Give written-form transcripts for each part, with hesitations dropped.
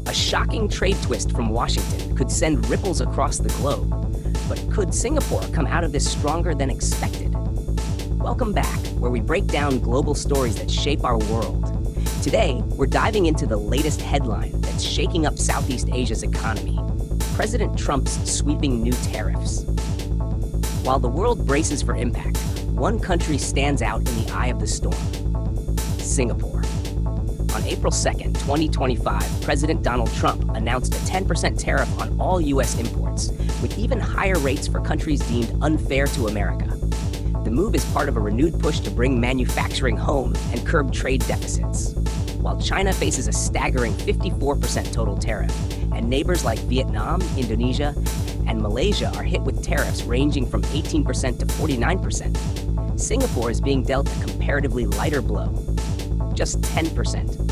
A shocking trade twist from Washington could send ripples across the globe. But could Singapore come out of this stronger than expected? Welcome back, where we break down global stories that shape our world. Today, we're diving into the latest headline that's shaking up Southeast Asia's economy: President Trump's sweeping new tariffs. While the world braces for impact, one country stands out in the eye of the storm: Singapore. On April 2nd, 2025, President Donald Trump announced a 10% tariff on all U.S. imports, with even higher rates for countries deemed unfair to America. The move is part of a renewed push to bring manufacturing home and curb trade deficits. While China faces a staggering 54% total tariff, and neighbors like Vietnam, Indonesia, and Malaysia are hit with tariffs ranging from 18% to 49%, Singapore is being dealt a comparatively lighter blow, just 10%.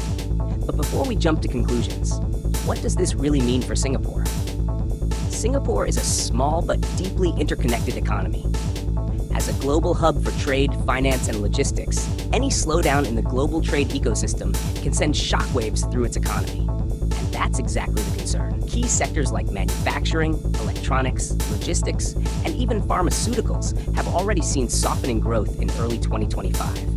But before we jump to conclusions, what does this really mean for Singapore? Singapore is a small but deeply interconnected economy. As a global hub for trade, finance, and logistics, any slowdown in the global trade ecosystem can send shockwaves through its economy. And that's exactly the concern. Key sectors like manufacturing, electronics, logistics, and even pharmaceuticals have already seen softening growth in early 2025.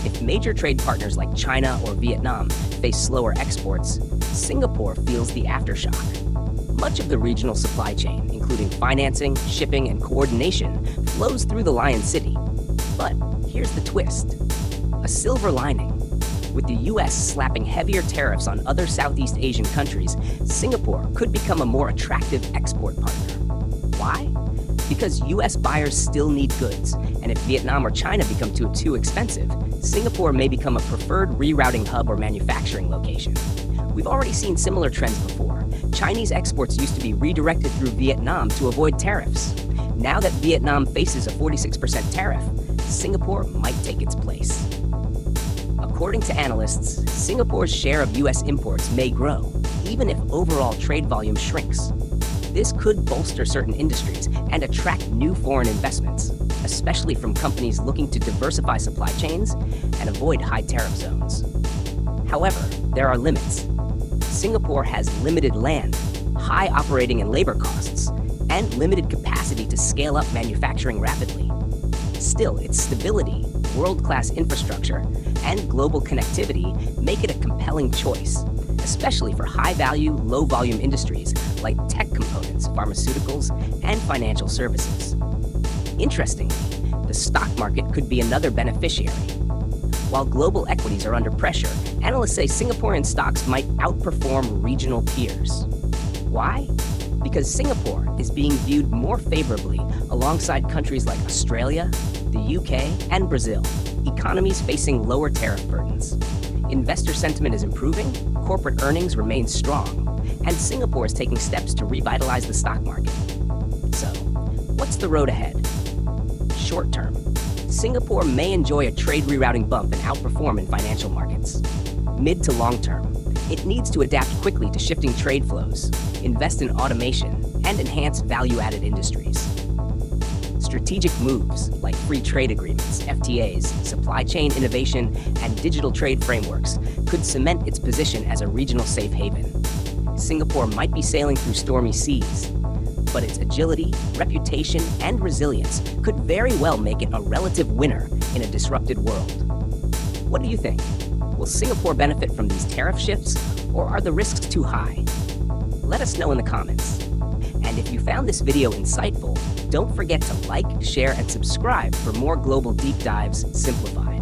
If major trade partners like China or Vietnam face slower exports, Singapore feels the aftershock. Much of the regional supply chain, including financing, shipping, and coordination, flows through the Lion City. But here's the twist: a silver lining. With the U.S. slapping heavier tariffs on other Southeast Asian countries, Singapore could become a more attractive export partner. Why? Because U.S. buyers still need goods, and if Vietnam or China become too expensive, Singapore may become a preferred rerouting hub or manufacturing location. We've already seen similar trends before. Chinese exports used to be redirected through Vietnam to avoid tariffs. Now that Vietnam faces a 46% tariff, Singapore might take its place. According to analysts, Singapore's share of U.S. imports may grow, even if overall trade volume shrinks. This could bolster certain industries and attract new foreign investments, especially from companies looking to diversify supply chains and avoid high tariff zones. However, there are limits. Singapore has limited land, high operating and labor costs, and limited capacity to scale up manufacturing rapidly. Still, its stability, world-class infrastructure, and global connectivity make it a compelling choice, especially for high-value, low-volume industries like tech components, pharmaceuticals, and financial services. Interestingly, the stock market could be another beneficiary. While global equities are under pressure, analysts say Singaporean stocks might outperform regional peers. Why? Because Singapore is being viewed more favorably alongside countries like Australia, the UK, and Brazil, economies facing lower tariff burdens. Investor sentiment is improving, corporate earnings remain strong, and Singapore is taking steps to revitalize the stock market. So, what's the road ahead? Short term, Singapore may enjoy a trade rerouting bump and outperform in financial markets. Mid to long term, it needs to adapt quickly to shifting trade flows, invest in automation, and enhance value-added industries. Strategic moves like free trade agreements, FTAs, supply chain innovation, and digital trade frameworks could cement its position as a regional safe haven. Singapore might be sailing through stormy seas, but its agility, reputation, and resilience could very well make it a relative winner in a disrupted world. What do you think? Will Singapore benefit from these tariff shifts, or are the risks too high? Let us know in the comments. And if you found this video insightful, don't forget to like, share, and subscribe for more global deep dives simplified.